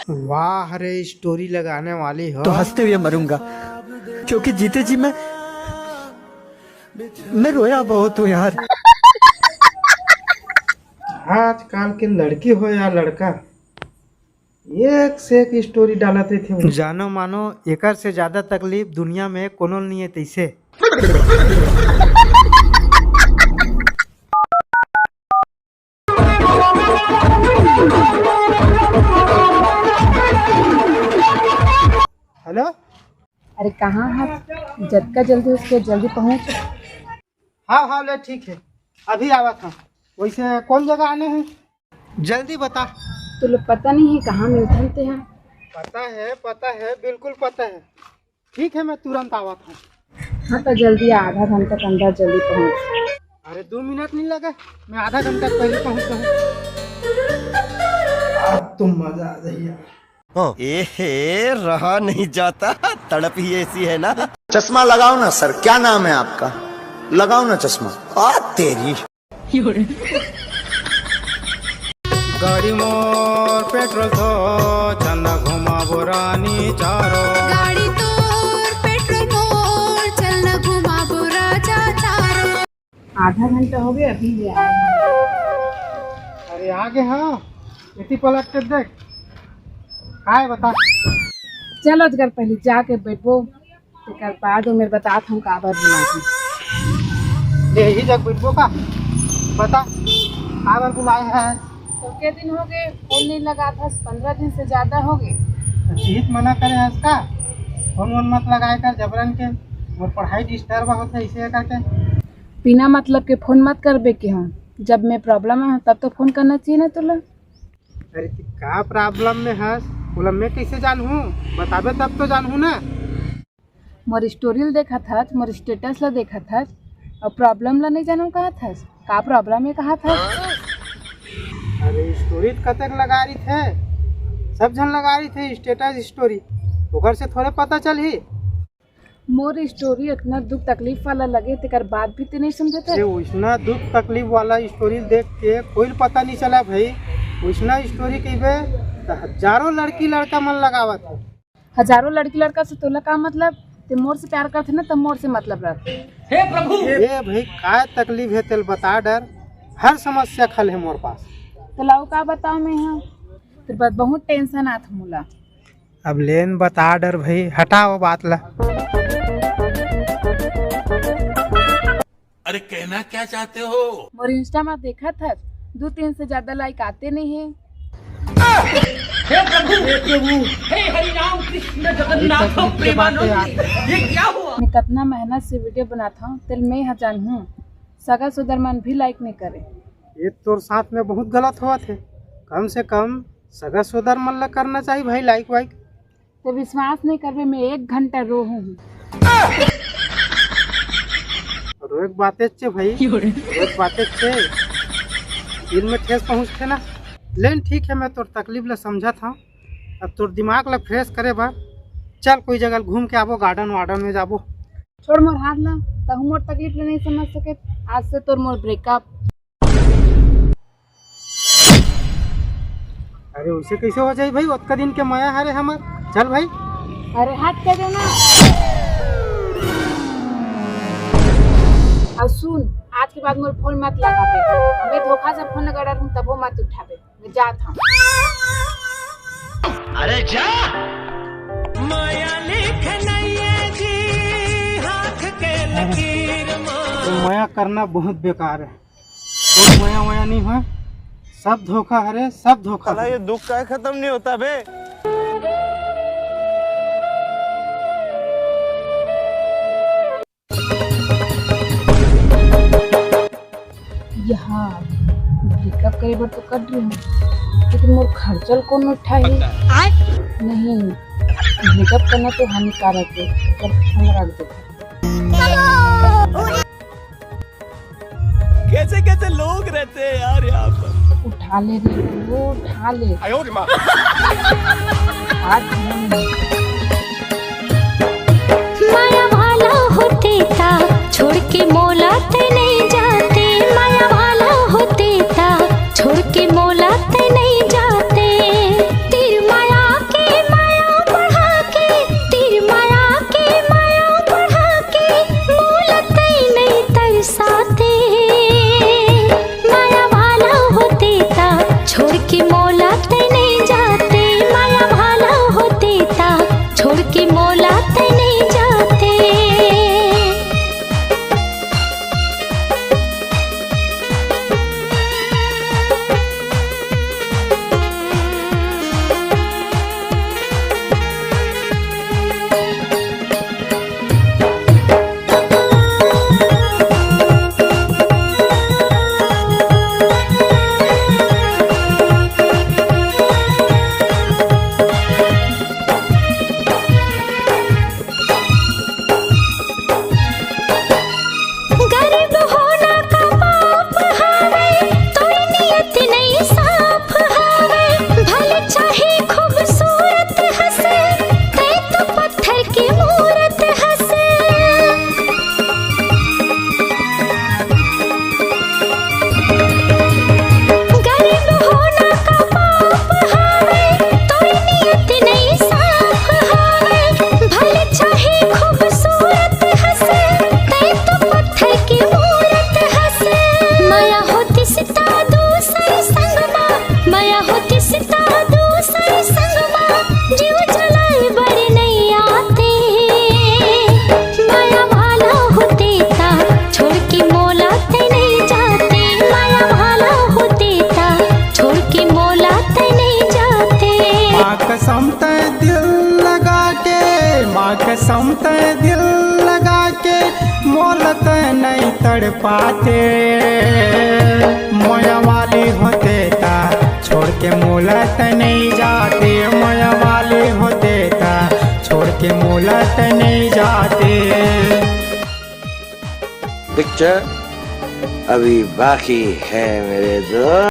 वाह रे, स्टोरी लगाने वाली हो तो हंसते हुए मरूंगा, क्योंकि जीते जी मैं रोया बहुत हूँ यार। आजकल के लड़की हो या लड़का, एक से एक स्टोरी डालते थे। जानो मानो एकर से ज्यादा तकलीफ दुनिया में कोनो नहीं है तैसे। हेलो, अरे कहाँ है? जब का जल्दी उसके जल्दी पहुँच। हाँ ले ठीक है, अभी आवा था। वैसे कौन जगह आने हैं, जल्दी बता। तो लोग पता नहीं है कहाँ मिलते हैं। पता है बिल्कुल पता है। ठीक है, मैं तुरंत आवा था। हाँ तो जल्दी आधा घंटा के अंदर जल्दी पहुँच। अरे 2 मिनट नहीं लगा, मैं आधा घंटा पहले पहुँच रहा हूँ। अब तुम मजा आ जाइए। एहे, रहा नहीं जाता, तड़प ही ऐसी है ना। चश्मा लगाओ ना सर, क्या नाम है आपका? लगाओ ना चश्मा। आ तेरी गाड़ी मोर पेट्रोल तो चंदा घुमा बोरानी चारो। गाड़ी तोर पेट्रोल मोर चलना घुमा बुरा चारो। आधा घंटा हो गया, अभी ले आए हैं। अरे आगे हाँ, इतनी पलट के देख। काय बता। चलो अजगर पहले जाके बैठो, फिर बाद में मेरे बताता हूँ काबर बुलाती। यही जग बैठबो का, बता काबर बुलाए हैं। तो के दिन हो गए फोन नहीं लगा था? 15 दिन से ज्यादा हो गए। जीत मना करे है इसका, फोन वोन मत लगाए कर जबरन के। मोर पढ़ाई डिस्टर्ब होता है इसे करके। बिना मतलब के फोन मत करबे के हम, जब मैं प्रॉब्लम में हूँ तब तो फोन करना चाहिए ना तुला। अरे का प्रॉब्लम में है, बोला मैं कैसे जानूँ, बताबे तब तो जानूँ ना। मोर स्टोरी देखा था, मोर स्टेटस ला देखा था, और प्रॉब्लम ला नहीं जानू कहा था। का प्रॉब्लम है कहा था? अरे स्टोरी कतक लगा रही थे, सब जन लगा रही थे स्टेटस स्टोरी, ओकर से थोड़े पता चल ही। मोर स्टोरी इतना दुख तकलीफ वाला लगे तेकर बात भी तो नहीं समझे थे। उसना दुख तकलीफ वाला स्टोरी देख के कोई पता नहीं चला भाई। उसना स्टोरी कहबे तो हजारों लड़की लड़का मन लगावत है। हजारों लड़की लड़का से तोला का मतलब? ते मोर से प्यार करते ना, तब मोर से मतलब रखते। हे प्रभु, ये भाई का तकलीफ है तेल बता डर, हर समस्या खल है मोर पास। तो लाओ का बताओ मैं यहाँ फिर बात बहुत टेंशन आत मुला। अब लेन बता डर भाई, हटाओ बात ला। अरे कहना क्या चाहते हो? मोर इंस्टा में देखा था 2-3 से ज्यादा लाइक आते नहीं है। हे प्रभु, हे हरि राम कृष्ण जगन्नाथ प्रेमानंद, ये क्या हुआ? मैं कितना मेहनत से वीडियो बनाता हूँ, तेल मैं यहाँ जानूँ सगा सुदरमान भी लाइक नहीं करे। ये तोर साथ में बहुत गलत हुआ थे, कम से कम सगा सोदर मन ला करना चाहिए भाई लाइक वाइक। तो विश्वास नहीं करबे, मैं 1 घंटा रोहूँ। और एक बातें चे भाई, एक बातें चे दिल में ठेस पहुँचते ना। लेकिन ठीक है, मैं तोर तकलीफ ला समझा था। अब तोर दिमाग ला फ्रेश करे बा, चल कोई जगह घूम के आबो, गार्डन वार्डन में जाबो। छोड़ मोर हाथ ला, तहु मोर तकलीफ ले नहीं समझ सके। आज से तोर मोर ब्रेकअप। अरे उसे कैसे हो जाए भाई, उतका दिन के माया हरे हमार। चल भाई। अरे हाथ कर देना। अब सुन, आज के बाद मोर फोन मत लगाबे। मैं धोखा से फोन लगा रहा हूँ तब वो मत उठाबे। मैं जाता हूँ। अरे जा। माया लिखना जी हाथ के लकीर तो माया करना बहुत बेकार है, कोई माया वाया नहीं है, सब धोखा हरे, सब धोखा। ये दुख का खत्म नहीं होता बे। यहाँ ब्रेकअप करे बार तो कर रही हूँ, लेकिन मोर खर्चल कौन उठाई? नहीं, ब्रेकअप करना तो हानिकारक है, पर फोन रख दो। कैसे कैसे लोग रहते हैं यार यहाँ पर। उठा ले रे, वो उठा ले। हाथ माया वाला होते था छोड़ के मोला ते नहीं जाते। माया वाला होते था छोड़ के मोला ते नहीं जाते। तीर माया तड़पाते, मोया वाली होते ता छोड़ के मोलत नहीं जाते, मोया वाली होते ता छोड़ के मोलत नहीं जाते। पिक्चर अभी बाकी है मेरे दोस्त।